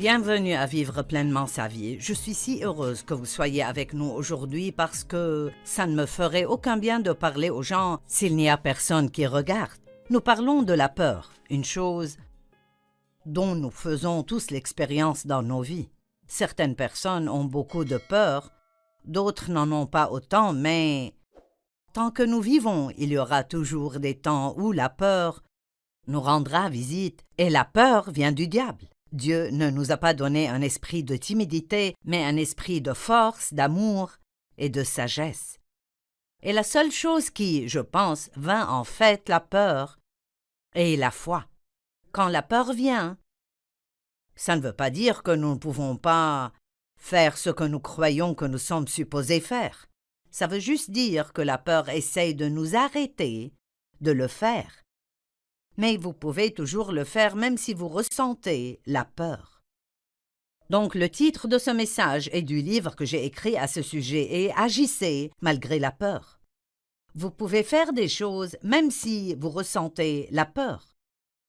Bienvenue à Vivre pleinement sa vie. Je suis si heureuse que vous soyez avec nous aujourd'hui parce que ça ne me ferait aucun bien de parler aux gens s'il n'y a personne qui regarde. Nous parlons de la peur, une chose dont nous faisons tous l'expérience dans nos vies. Certaines personnes ont beaucoup de peur, d'autres n'en ont pas autant, mais tant que nous vivons, il y aura toujours des temps où la peur nous rendra visite, et la peur vient du diable. Dieu ne nous a pas donné un esprit de timidité, mais un esprit de force, d'amour et de sagesse. Et la seule chose qui, je pense, vainc en fait la peur est la foi. Quand la peur vient, ça ne veut pas dire que nous ne pouvons pas faire ce que nous croyons que nous sommes supposés faire. Ça veut juste dire que la peur essaye de nous arrêter de le faire. Mais vous pouvez toujours le faire même si vous ressentez la peur. Donc le titre de ce message est du livre que j'ai écrit à ce sujet est « Agissez malgré la peur ». Vous pouvez faire des choses même si vous ressentez la peur.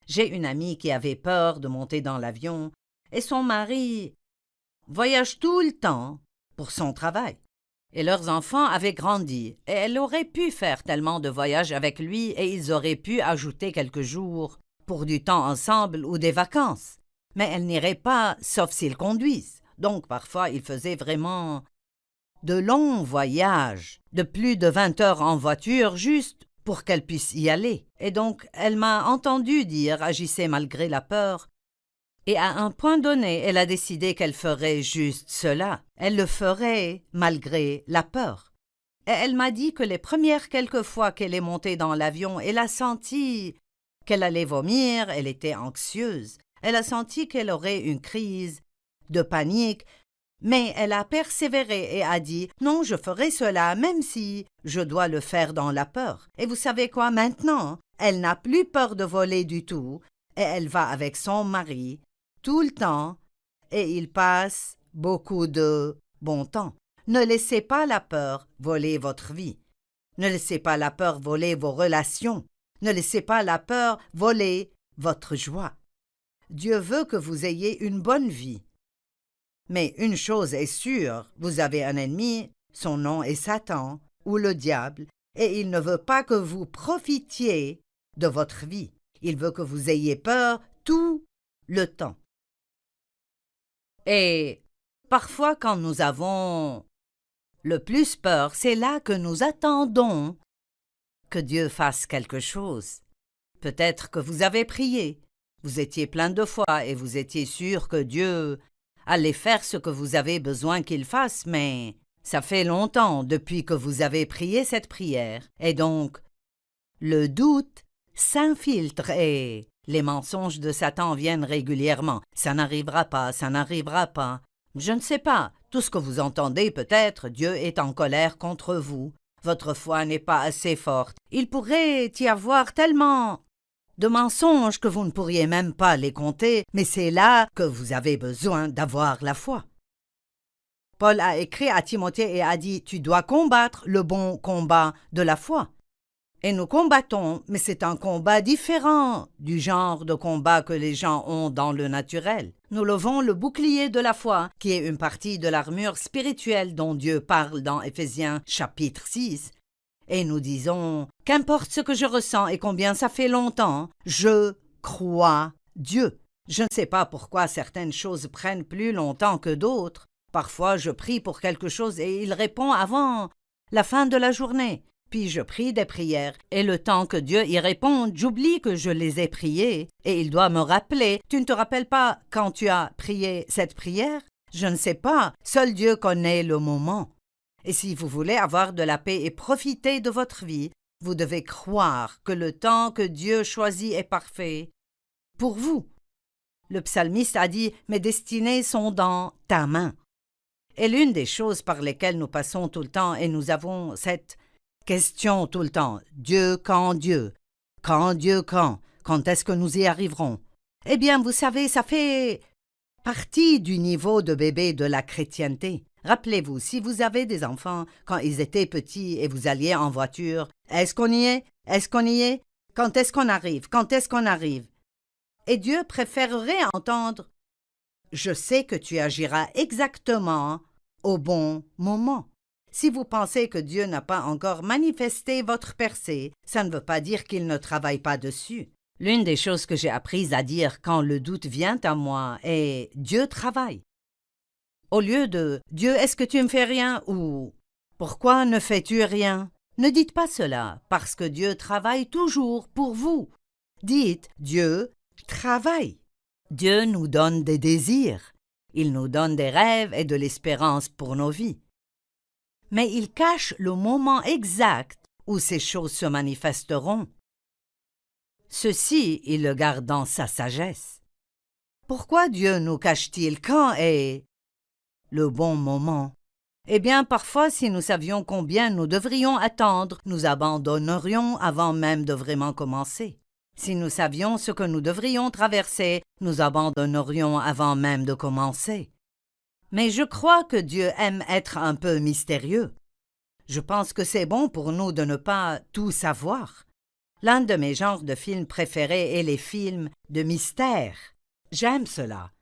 J'ai une amie qui avait peur de monter dans l'avion et son mari voyage tout le temps pour son travail. Et leurs enfants avaient grandi, et elle aurait pu faire tellement de voyages avec lui et ils auraient pu ajouter quelques jours pour du temps ensemble ou des vacances. Mais elle n'irait pas, sauf s'ils conduisent. Donc parfois, ils faisaient vraiment de longs voyages, de plus de 20 heures en voiture, juste pour qu'elle puisse y aller. Et donc, elle m'a entendu dire « agissez malgré la peur ». Et à un point donné, elle a décidé qu'elle ferait juste cela. Elle le ferait malgré la peur. Et elle m'a dit que les premières quelques fois qu'elle est montée dans l'avion, elle a senti qu'elle allait vomir, elle était anxieuse. Elle a senti qu'elle aurait une crise de panique, mais elle a persévéré et a dit « Non, je ferai cela même si je dois le faire dans la peur. » Et vous savez quoi maintenant? Elle n'a plus peur de voler du tout et elle va avec son mari tout le temps, et il passe beaucoup de bon temps. Ne laissez pas la peur voler votre vie. Ne laissez pas la peur voler vos relations. Ne laissez pas la peur voler votre joie. Dieu veut que vous ayez une bonne vie. Mais une chose est sûre, vous avez un ennemi, son nom est Satan, ou le diable, et il ne veut pas que vous profitiez de votre vie. Il veut que vous ayez peur tout le temps. Et parfois, quand nous avons le plus peur, c'est là que nous attendons que Dieu fasse quelque chose. Peut-être que vous avez prié, vous étiez plein de foi et vous étiez sûr que Dieu allait faire ce que vous avez besoin qu'il fasse, mais ça fait longtemps depuis que vous avez prié cette prière. Et donc, le doute s'infiltre et les mensonges de Satan viennent régulièrement. Ça n'arrivera pas, ça n'arrivera pas. Je ne sais pas. Tout ce que vous entendez peut-être, Dieu est en colère contre vous. Votre foi n'est pas assez forte. Il pourrait y avoir tellement de mensonges que vous ne pourriez même pas les compter, mais c'est là que vous avez besoin d'avoir la foi. Paul a écrit à Timothée et a dit « Tu dois combattre le bon combat de la foi ». Et nous combattons, mais c'est un combat différent du genre de combat que les gens ont dans le naturel. Nous levons le bouclier de la foi, qui est une partie de l'armure spirituelle dont Dieu parle dans Éphésiens chapitre 6. Et nous disons, qu'importe ce que je ressens et combien ça fait longtemps, je crois Dieu. Je ne sais pas pourquoi certaines choses prennent plus longtemps que d'autres. Parfois, je prie pour quelque chose et il répond avant la fin de la journée. Puis je prie des prières, et le temps que Dieu y réponde, j'oublie que je les ai priées, et il doit me rappeler. Tu ne te rappelles pas quand tu as prié cette prière? Je ne sais pas, seul Dieu connaît le moment. Et si vous voulez avoir de la paix et profiter de votre vie, vous devez croire que le temps que Dieu choisit est parfait pour vous. Le psalmiste a dit « Mes destinées sont dans ta main ». Et l'une des choses par lesquelles nous passons tout le temps, et nous avons cette question tout le temps, Dieu, quand Dieu? Quand Dieu, quand? Quand est-ce que nous y arriverons? Eh bien, vous savez, ça fait partie du niveau de bébé de la chrétienté. Rappelez-vous, si vous avez des enfants, quand ils étaient petits et vous alliez en voiture, est-ce qu'on y est? Est-ce qu'on y est? Quand est-ce qu'on arrive? Quand est-ce qu'on arrive? Et Dieu préférerait entendre je sais que tu agiras exactement au bon moment. Si vous pensez que Dieu n'a pas encore manifesté votre percée, ça ne veut pas dire qu'il ne travaille pas dessus. L'une des choses que j'ai apprises à dire quand le doute vient à moi est « Dieu travaille ». Au lieu de « Dieu, est-ce que tu ne fais rien » ou « Pourquoi ne fais-tu rien ?» Ne dites pas cela, parce que Dieu travaille toujours pour vous. Dites « Dieu travaille ». Dieu nous donne des désirs, il nous donne des rêves et de l'espérance pour nos vies. Mais il cache le moment exact où ces choses se manifesteront. Ceci, il le garde dans sa sagesse. Pourquoi Dieu nous cache-t-il quand est le bon moment? Eh bien, parfois, si nous savions combien nous devrions attendre, nous abandonnerions avant même de vraiment commencer. Si nous savions ce que nous devrions traverser, nous abandonnerions avant même de commencer. Mais je crois que Dieu aime être un peu mystérieux. Je pense que c'est bon pour nous de ne pas tout savoir. L'un de mes genres de films préférés est les films de mystère. J'aime cela.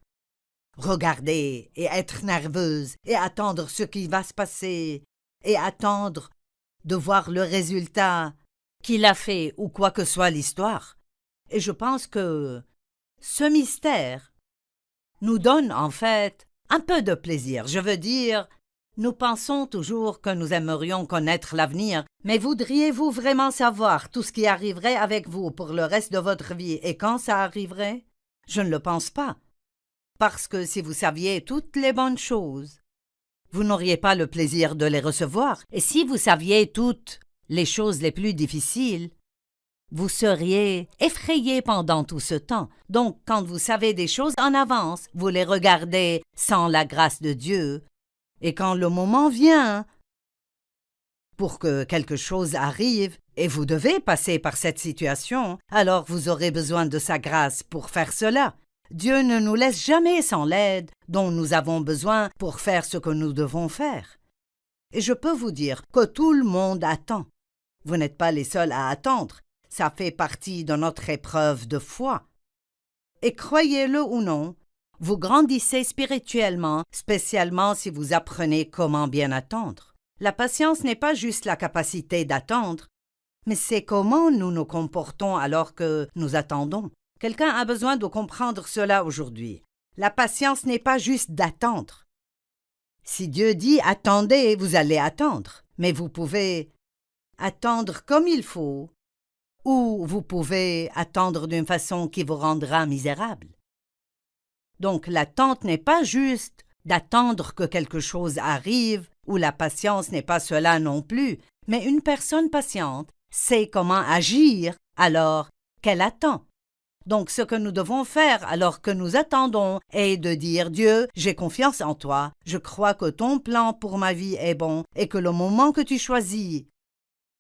Regarder et être nerveuse et attendre ce qui va se passer et attendre de voir le résultat qu'il a fait ou quoi que soit l'histoire. Et je pense que ce mystère nous donne en fait un peu de plaisir. Je veux dire, nous pensons toujours que nous aimerions connaître l'avenir, mais voudriez-vous vraiment savoir tout ce qui arriverait avec vous pour le reste de votre vie et quand ça arriverait? Je ne le pense pas. Parce que si vous saviez toutes les bonnes choses, vous n'auriez pas le plaisir de les recevoir. Et si vous saviez toutes les choses les plus difficiles, vous seriez effrayé pendant tout ce temps. Donc, quand vous savez des choses en avance, vous les regardez sans la grâce de Dieu. Et quand le moment vient pour que quelque chose arrive, et vous devez passer par cette situation, alors vous aurez besoin de sa grâce pour faire cela. Dieu ne nous laisse jamais sans l'aide dont nous avons besoin pour faire ce que nous devons faire. Et je peux vous dire que tout le monde attend. Vous n'êtes pas les seuls à attendre. Ça fait partie de notre épreuve de foi. Et croyez-le ou non, vous grandissez spirituellement, spécialement si vous apprenez comment bien attendre. La patience n'est pas juste la capacité d'attendre, mais c'est comment nous nous comportons alors que nous attendons. Quelqu'un a besoin de comprendre cela aujourd'hui. La patience n'est pas juste d'attendre. Si Dieu dit « attendez », vous allez attendre, mais vous pouvez attendre comme il faut, ou vous pouvez attendre d'une façon qui vous rendra misérable. Donc l'attente n'est pas juste d'attendre que quelque chose arrive, ou la patience n'est pas cela non plus, mais une personne patiente sait comment agir alors qu'elle attend. Donc ce que nous devons faire alors que nous attendons est de dire « Dieu, j'ai confiance en toi, je crois que ton plan pour ma vie est bon et que le moment que tu choisis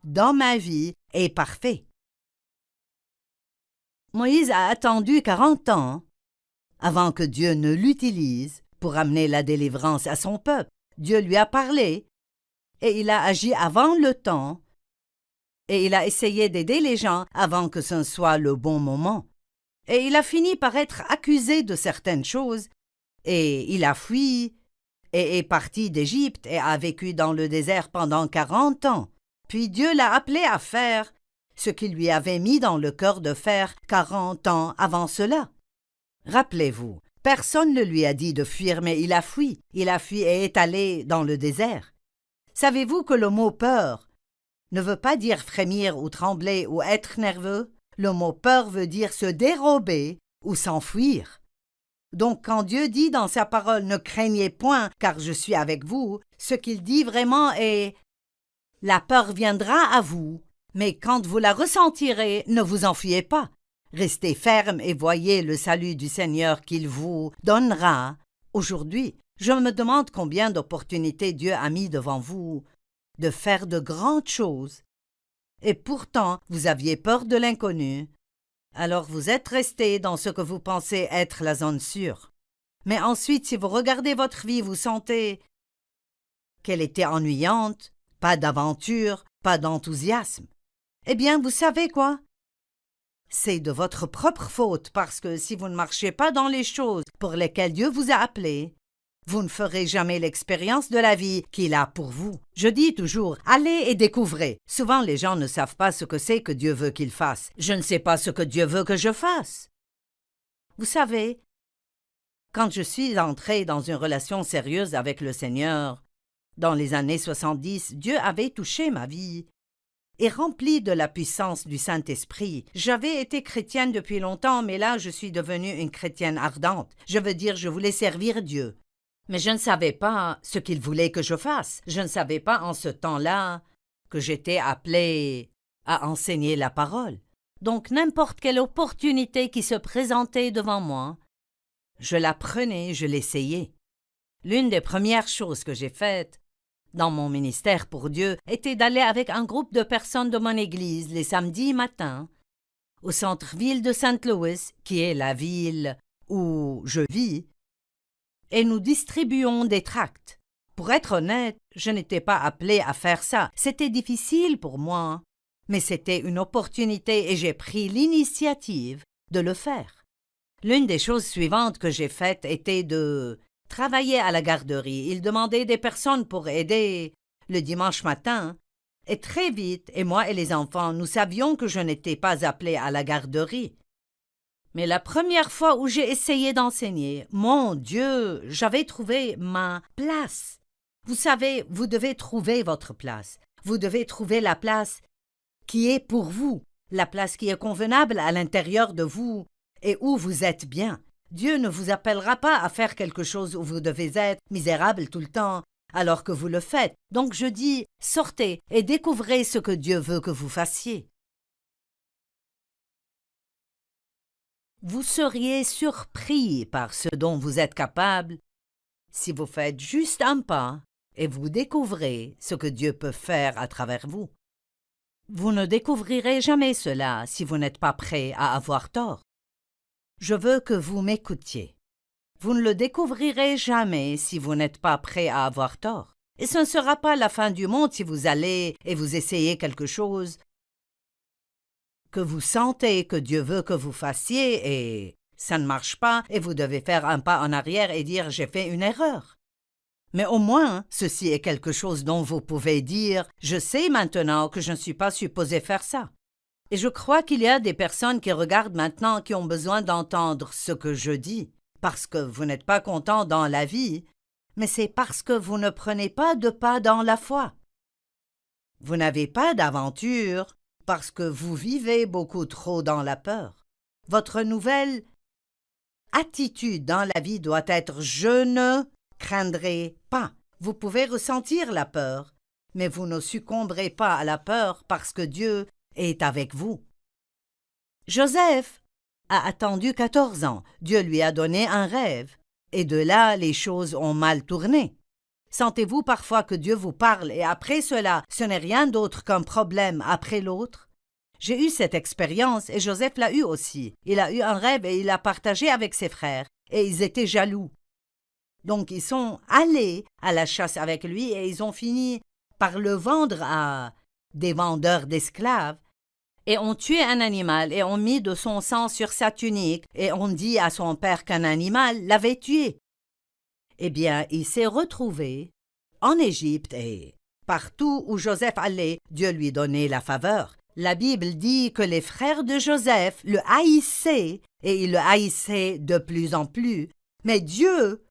dans ma vie est parfait. » Moïse a attendu 40 ans avant que Dieu ne l'utilise pour amener la délivrance à son peuple. Dieu lui a parlé et il a agi avant le temps et il a essayé d'aider les gens avant que ce ne soit le bon moment. Et il a fini par être accusé de certaines choses et il a fui et est parti d'Égypte et a vécu dans le désert pendant 40 ans. Puis Dieu l'a appelé à faire ce qu'il lui avait mis dans le cœur de faire 40 ans avant cela. Rappelez-vous, personne ne lui a dit de fuir, mais il a fui. Il a fui et est allé dans le désert. Savez-vous que le mot « peur » ne veut pas dire frémir ou trembler ou être nerveux? Le mot « peur » veut dire se dérober ou s'enfuir. Donc quand Dieu dit dans sa parole « Ne craignez point, car je suis avec vous », ce qu'il dit vraiment est « La peur viendra à vous, mais quand vous la ressentirez, ne vous enfuyez pas. Restez ferme et voyez le salut du Seigneur qu'il vous donnera. » Aujourd'hui, je me demande combien d'opportunités Dieu a mis devant vous de faire de grandes choses. Et pourtant, vous aviez peur de l'inconnu. Alors vous êtes resté dans ce que vous pensez être la zone sûre. Mais ensuite, si vous regardez votre vie, vous sentez qu'elle était ennuyante, pas d'aventure, pas d'enthousiasme. Eh bien, vous savez quoi? C'est de votre propre faute parce que si vous ne marchez pas dans les choses pour lesquels Dieu vous a appelé, vous ne ferez jamais l'expérience de la vie qu'il a pour vous. Je dis toujours, allez et découvrez. Souvent, les gens ne savent pas ce que c'est que Dieu veut qu'ils fassent. Je ne sais pas ce que Dieu veut que je fasse. Vous savez, quand je suis entrée dans une relation sérieuse avec le Seigneur, dans les années 70, Dieu avait touché ma vie et rempli de la puissance du Saint-Esprit. J'avais été chrétienne depuis longtemps, mais là, je suis devenue une chrétienne ardente. Je veux dire, je voulais servir Dieu. Mais je ne savais pas ce qu'il voulait que je fasse. Je ne savais pas en ce temps-là que j'étais appelée à enseigner la parole. Donc n'importe quelle opportunité qui se présentait devant moi, je la prenais, je l'essayais. L'une des premières choses que j'ai faites dans mon ministère pour Dieu était d'aller avec un groupe de personnes de mon église les samedis matins au centre-ville de Saint Louis, qui est la ville où je vis, et nous distribuons des tracts. Pour être honnête, je n'étais pas appelée à faire ça. C'était difficile pour moi, mais c'était une opportunité et j'ai pris l'initiative de le faire. L'une des choses suivantes que j'ai faites était de travailler à la garderie. Ils demandaient des personnes pour aider le dimanche matin. Et très vite, et moi et les enfants, nous savions que je n'étais pas appelée à la garderie. Mais la première fois où j'ai essayé d'enseigner, mon Dieu, j'avais trouvé ma place. Vous savez, vous devez trouver votre place. Vous devez trouver la place qui est pour vous, la place qui est convenable à l'intérieur de vous et où vous êtes bien. Dieu ne vous appellera pas à faire quelque chose où vous devez être misérable tout le temps, alors que vous le faites. Donc je dis, sortez et découvrez ce que Dieu veut que vous fassiez. Vous seriez surpris par ce dont vous êtes capable si vous faites juste un pas et vous découvrez ce que Dieu peut faire à travers vous. Vous ne découvrirez jamais cela si vous n'êtes pas prêt à avoir tort. Je veux que vous m'écoutiez. Vous ne le découvrirez jamais si vous n'êtes pas prêt à avoir tort. Et ce ne sera pas la fin du monde si vous allez et vous essayez quelque chose que vous sentez que Dieu veut que vous fassiez et ça ne marche pas et vous devez faire un pas en arrière et dire « j'ai fait une erreur ». Mais au moins, ceci est quelque chose dont vous pouvez dire « je sais maintenant que je ne suis pas supposé faire ça ». Et je crois qu'il y a des personnes qui regardent maintenant qui ont besoin d'entendre ce que je dis, parce que vous n'êtes pas content dans la vie, mais c'est parce que vous ne prenez pas de pas dans la foi. Vous n'avez pas d'aventure parce que vous vivez beaucoup trop dans la peur. Votre nouvelle attitude dans la vie doit être « je ne craindrai pas ». Vous pouvez ressentir la peur, mais vous ne succomberez pas à la peur parce que Dieu est avec vous. Joseph a attendu 14 ans. Dieu lui a donné un rêve, et de là, les choses ont mal tourné. Sentez-vous parfois que Dieu vous parle et après cela, ce n'est rien d'autre qu'un problème après l'autre? J'ai eu cette expérience et Joseph l'a eu aussi. Il a eu un rêve et il l'a partagé avec ses frères et ils étaient jaloux. Donc ils sont allés à la chasse avec lui et ils ont fini par le vendre à des vendeurs d'esclaves et ont tué un animal et ont mis de son sang sur sa tunique et ont dit à son père qu'un animal l'avait tué. Eh bien, il s'est retrouvé en Égypte et partout où Joseph allait, Dieu lui donnait la faveur. La Bible dit que les frères de Joseph le haïssaient et ils le haïssaient de plus en plus, mais Dieu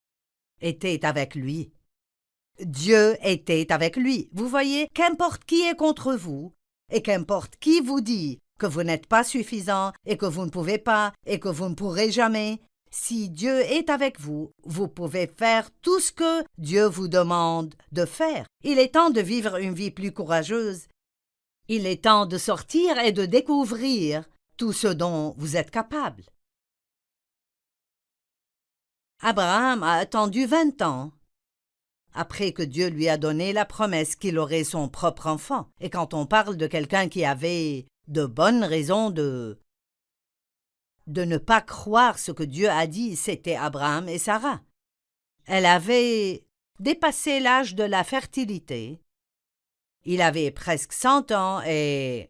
était avec lui. Dieu était avec lui. Vous voyez, qu'importe qui est contre vous et qu'importe qui vous dit que vous n'êtes pas suffisant et que vous ne pouvez pas et que vous ne pourrez jamais, si Dieu est avec vous, vous pouvez faire tout ce que Dieu vous demande de faire. Il est temps de vivre une vie plus courageuse. Il est temps de sortir et de découvrir tout ce dont vous êtes capable. Abraham a attendu 20 ans après que Dieu lui a donné la promesse qu'il aurait son propre enfant. Et quand on parle de quelqu'un qui avait de bonnes raisons de ne pas croire ce que Dieu a dit, c'était Abraham et Sarah. Elle avait dépassé l'âge de la fertilité. Il avait presque 100 ans et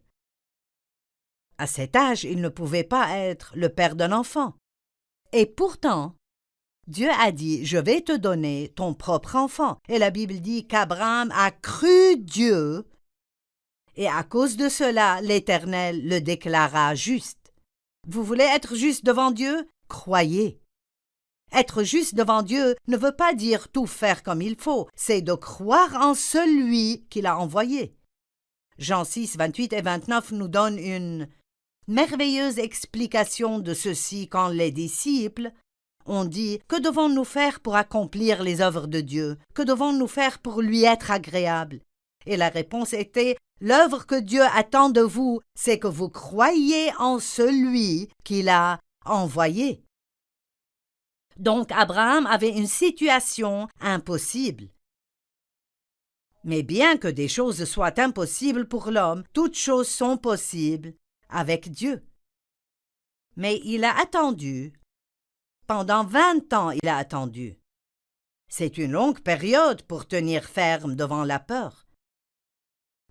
à cet âge, il ne pouvait pas être le père d'un enfant. Et pourtant, Dieu a dit, je vais te donner ton propre enfant. Et la Bible dit qu'Abraham a cru Dieu, et à cause de cela, l'Éternel le déclara juste. Vous voulez être juste devant Dieu? Croyez. Être juste devant Dieu ne veut pas dire tout faire comme il faut, c'est de croire en celui qu'il a envoyé. Jean 6, 28 et 29 nous donnent une merveilleuse explication de ceci quand les disciples ont dit « Que devons-nous faire pour accomplir les œuvres de Dieu? Que devons-nous faire pour lui être agréable ?» Et la réponse était « L'œuvre que Dieu attend de vous, c'est que vous croyiez en celui qu'il a envoyé. » Donc Abraham avait une situation impossible. Mais bien que des choses soient impossibles pour l'homme, toutes choses sont possibles avec Dieu. Mais il a attendu. Pendant 20 ans, il a attendu. C'est une longue période pour tenir ferme devant la peur.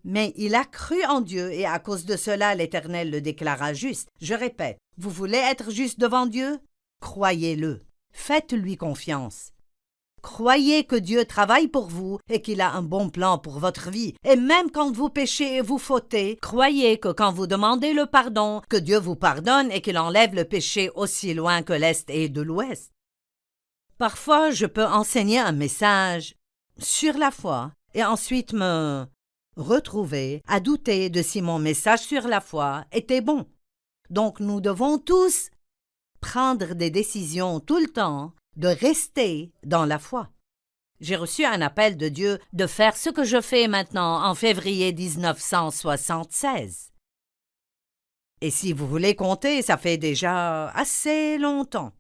Mais il a cru en Dieu et à cause de cela, l'Éternel le déclara juste. Je répète, vous voulez être juste devant Dieu? Croyez-le. Faites-lui confiance. Croyez que Dieu travaille pour vous et qu'il a un bon plan pour votre vie. Et même quand vous péchez et vous fautez, croyez que quand vous demandez le pardon, que Dieu vous pardonne et qu'il enlève le péché aussi loin que l'Est et de l'Ouest. Parfois, je peux enseigner un message sur la foi et ensuite me retrouver à douter de si mon message sur la foi était bon. Donc nous devons tous prendre des décisions tout le temps de rester dans la foi. J'ai reçu un appel de Dieu de faire ce que je fais maintenant en février 1976. Et si vous voulez compter, ça fait déjà assez longtemps.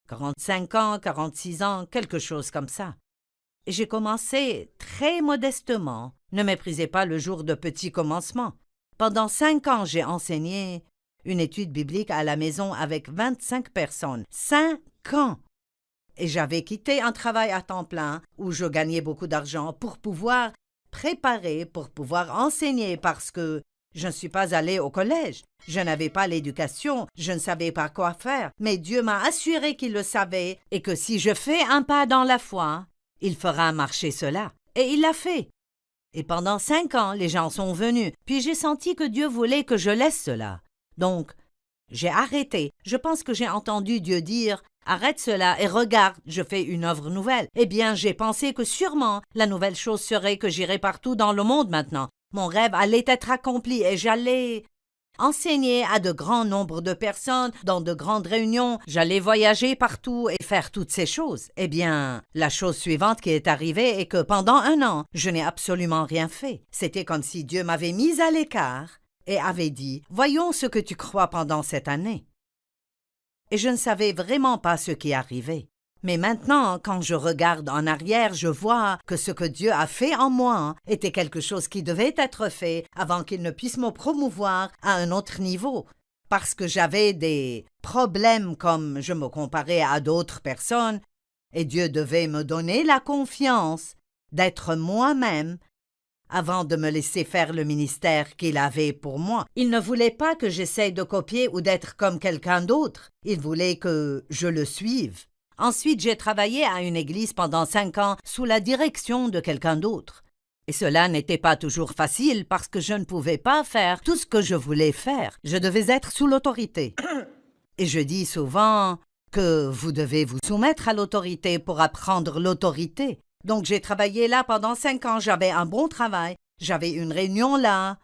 45 ans, 46 ans, quelque chose comme ça. Et j'ai commencé très modestement. Ne méprisez pas le jour de petits commencements. Pendant 5 ans, j'ai enseigné une étude biblique à la maison avec 25 personnes. 5 ans! Et j'avais quitté un travail à temps plein où je gagnais beaucoup d'argent pour pouvoir préparer, pour pouvoir enseigner parce que je ne suis pas allée au collège. Je n'avais pas l'éducation, je ne savais pas quoi faire, mais Dieu m'a assuré qu'il le savait et que si je fais un pas dans la foi, il fera marcher cela. Et il l'a fait. Et pendant 5 ans, les gens sont venus, puis j'ai senti que Dieu voulait que je laisse cela. Donc, j'ai arrêté. Je pense que j'ai entendu Dieu dire « Arrête cela et regarde, je fais une œuvre nouvelle. » Eh bien, j'ai pensé que sûrement la nouvelle chose serait que j'irais partout dans le monde maintenant. Mon rêve allait être accompli et j'allais enseigner à de grands nombres de personnes, dans de grandes réunions. J'allais voyager partout et faire toutes ces choses. Eh bien, la chose suivante qui est arrivée est que pendant 1 an, je n'ai absolument rien fait. C'était comme si Dieu m'avait mise à l'écart et avait dit « Voyons ce que tu crois pendant cette année. » Et je ne savais vraiment pas ce qui arrivait. Mais maintenant, quand je regarde en arrière, je vois que ce que Dieu a fait en moi était quelque chose qui devait être fait avant qu'il ne puisse me promouvoir à un autre niveau. Parce que j'avais des problèmes comme je me comparais à d'autres personnes, et Dieu devait me donner la confiance d'être moi-même avant de me laisser faire le ministère qu'il avait pour moi. Il ne voulait pas que j'essaye de copier ou d'être comme quelqu'un d'autre. Il voulait que je le suive. Ensuite, j'ai travaillé à une église pendant 5 ans sous la direction de quelqu'un d'autre. Et cela n'était pas toujours facile parce que je ne pouvais pas faire tout ce que je voulais faire. Je devais être sous l'autorité. Et je dis souvent que vous devez vous soumettre à l'autorité pour apprendre l'autorité. Donc j'ai travaillé là pendant 5 ans, j'avais un bon travail, j'avais une réunion là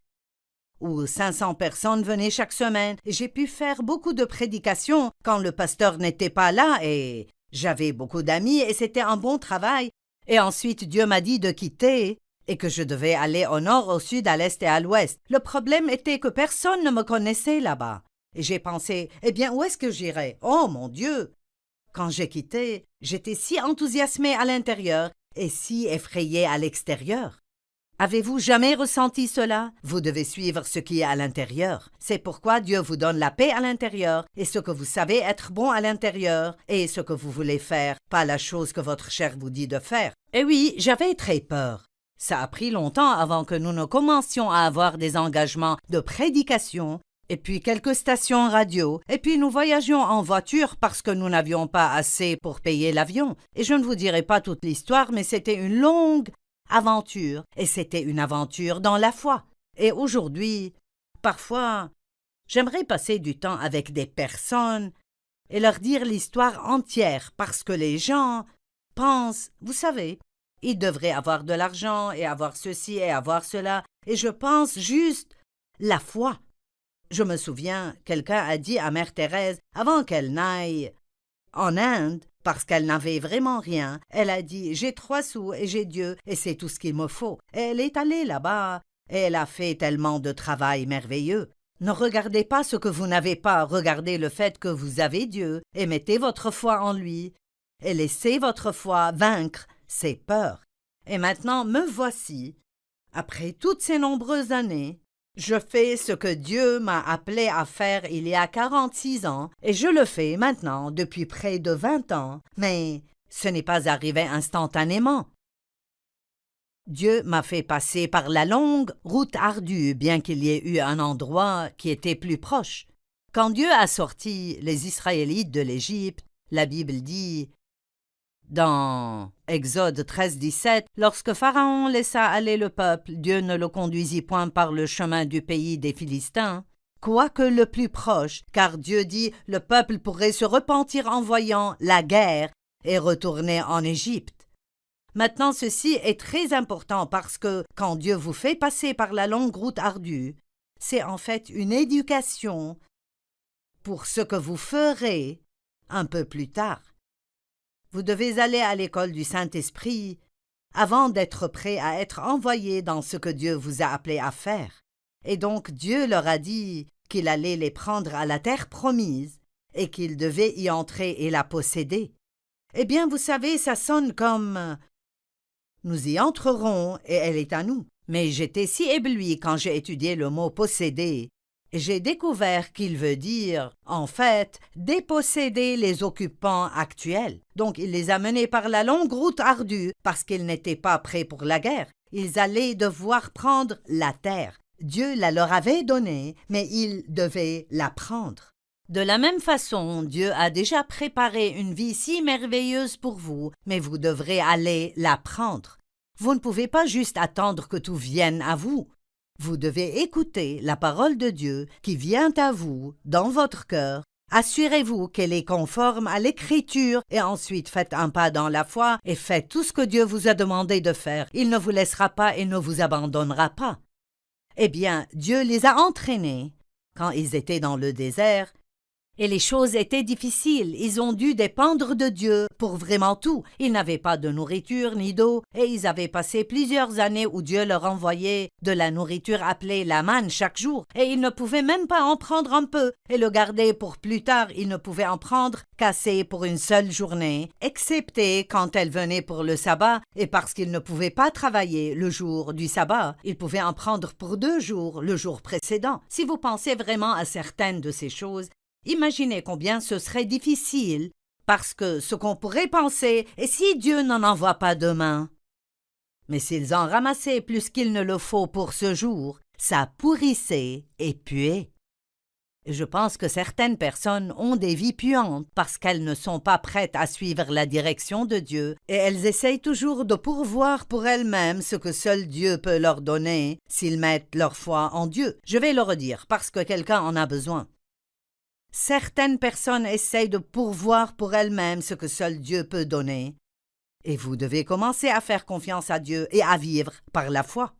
où 500 personnes venaient chaque semaine et j'ai pu faire beaucoup de prédications quand le pasteur n'était pas là et j'avais beaucoup d'amis et c'était un bon travail. Et ensuite Dieu m'a dit de quitter et que je devais aller au nord, au sud, à l'est et à l'ouest. Le problème était que personne ne me connaissait là-bas. Et j'ai pensé, eh bien où est-ce que j'irai? Oh mon Dieu! Quand j'ai quitté, j'étais si enthousiasmée à l'intérieur et si effrayée à l'extérieur. Avez-vous jamais ressenti cela? Vous devez suivre ce qui est à l'intérieur. C'est pourquoi Dieu vous donne la paix à l'intérieur et ce que vous savez être bon à l'intérieur et ce que vous voulez faire, pas la chose que votre chair vous dit de faire. Et oui, j'avais très peur. Ça a pris longtemps avant que nous ne commencions à avoir des engagements de prédication et puis quelques stations radio, et puis nous voyagions en voiture parce que nous n'avions pas assez pour payer l'avion. Et je ne vous dirai pas toute l'histoire, mais c'était une longue aventure, et c'était une aventure dans la foi. Et aujourd'hui, parfois, j'aimerais passer du temps avec des personnes et leur dire l'histoire entière parce que les gens pensent, vous savez, ils devraient avoir de l'argent et avoir ceci et avoir cela, et je pense juste la foi. Je me souviens, quelqu'un a dit à Mère Thérèse, avant qu'elle n'aille en Inde, parce qu'elle n'avait vraiment rien, elle a dit « J'ai 3 sous et j'ai Dieu et c'est tout ce qu'il me faut ». Et elle est allée là-bas et elle a fait tellement de travail merveilleux. Ne regardez pas ce que vous n'avez pas, regardez le fait que vous avez Dieu et mettez votre foi en lui et laissez votre foi vaincre ses peurs. Et maintenant, me voici, après toutes ces nombreuses années, je fais ce que Dieu m'a appelé à faire il y a 46 ans, et je le fais maintenant depuis près de 20 ans, mais ce n'est pas arrivé instantanément. Dieu m'a fait passer par la longue route ardue, bien qu'il y ait eu un endroit qui était plus proche. Quand Dieu a sorti les Israélites de l'Égypte, la Bible dit dans Exode 13-17, lorsque Pharaon laissa aller le peuple, Dieu ne le conduisit point par le chemin du pays des Philistins, quoique le plus proche, car Dieu dit le peuple pourrait se repentir en voyant la guerre et retourner en Égypte. Maintenant, ceci est très important parce que quand Dieu vous fait passer par la longue route ardue, c'est en fait une éducation pour ce que vous ferez un peu plus tard. Vous devez aller à l'école du Saint-Esprit avant d'être prêt à être envoyé dans ce que Dieu vous a appelé à faire. Et donc Dieu leur a dit qu'il allait les prendre à la terre promise et qu'ils devaient y entrer et la posséder. Eh bien, vous savez, ça sonne comme « nous y entrerons et elle est à nous ». Mais j'étais si ébloui quand j'ai étudié le mot « posséder ». J'ai découvert qu'il veut dire, en fait, déposséder les occupants actuels. Donc il les a menés par la longue route ardue parce qu'ils n'étaient pas prêts pour la guerre. Ils allaient devoir prendre la terre. Dieu la leur avait donnée, mais ils devaient la prendre. De la même façon, Dieu a déjà préparé une vie si merveilleuse pour vous, mais vous devrez aller la prendre. Vous ne pouvez pas juste attendre que tout vienne à vous. Vous devez écouter la parole de Dieu qui vient à vous, dans votre cœur. Assurez-vous qu'elle est conforme à l'Écriture et ensuite faites un pas dans la foi et faites tout ce que Dieu vous a demandé de faire. Il ne vous laissera pas et ne vous abandonnera pas. Eh bien, Dieu les a entraînés quand ils étaient dans le désert. Et les choses étaient difficiles, ils ont dû dépendre de Dieu pour vraiment tout. Ils n'avaient pas de nourriture ni d'eau, et ils avaient passé plusieurs années où Dieu leur envoyait de la nourriture appelée la manne chaque jour, et ils ne pouvaient même pas en prendre un peu, et le garder pour plus tard, ils ne pouvaient en prendre qu'assez pour une seule journée, excepté quand elle venait pour le sabbat, et parce qu'ils ne pouvaient pas travailler le jour du sabbat, ils pouvaient en prendre pour 2 jours le jour précédent. Si vous pensez vraiment à certaines de ces choses, imaginez combien ce serait difficile, parce que ce qu'on pourrait penser est si Dieu n'en envoie pas demain. Mais s'ils en ramassaient plus qu'il ne le faut pour ce jour, ça pourrissait et puait. Je pense que certaines personnes ont des vies puantes parce qu'elles ne sont pas prêtes à suivre la direction de Dieu et elles essayent toujours de pourvoir pour elles-mêmes ce que seul Dieu peut leur donner s'ils mettent leur foi en Dieu. Je vais le redire parce que quelqu'un en a besoin. Certaines personnes essayent de pourvoir pour elles-mêmes ce que seul Dieu peut donner. Et vous devez commencer à faire confiance à Dieu et à vivre par la foi.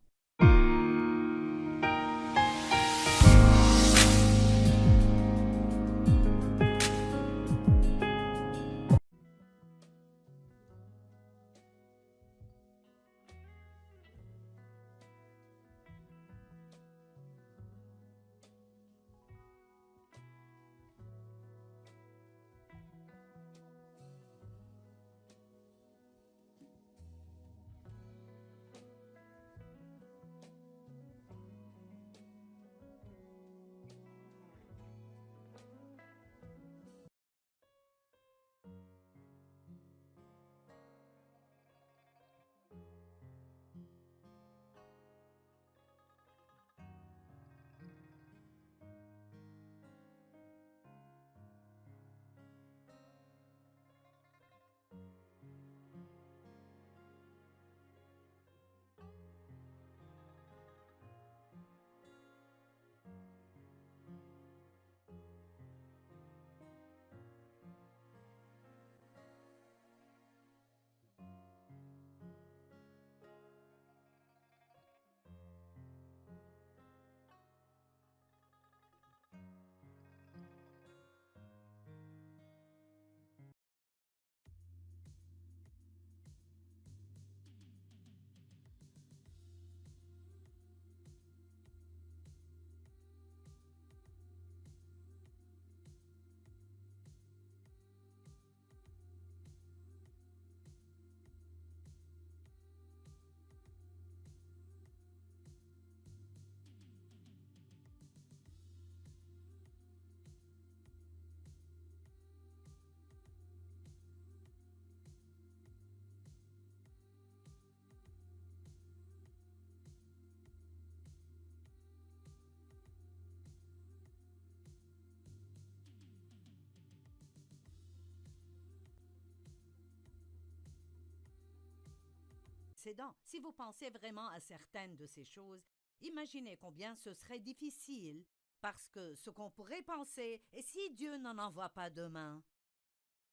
précédent. Si vous pensez vraiment à certaines de ces choses, imaginez combien ce serait difficile, parce que ce qu'on pourrait penser est si Dieu n'en envoie pas demain.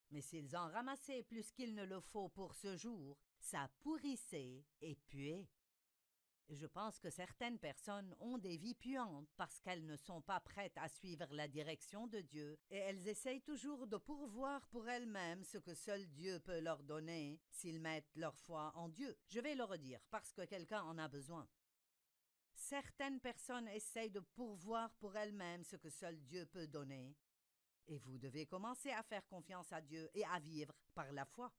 Mais s'ils en ramassaient plus qu'il ne le faut pour ce jour, ça pourrissait et puait. Je pense que certaines personnes ont des vies puantes parce qu'elles ne sont pas prêtes à suivre la direction de Dieu et elles essayent toujours de pourvoir pour elles-mêmes ce que seul Dieu peut leur donner s'ils mettent leur foi en Dieu. Je vais le redire parce que quelqu'un en a besoin. Certaines personnes essayent de pourvoir pour elles-mêmes ce que seul Dieu peut donner. Et vous devez commencer à faire confiance à Dieu et à vivre par la foi.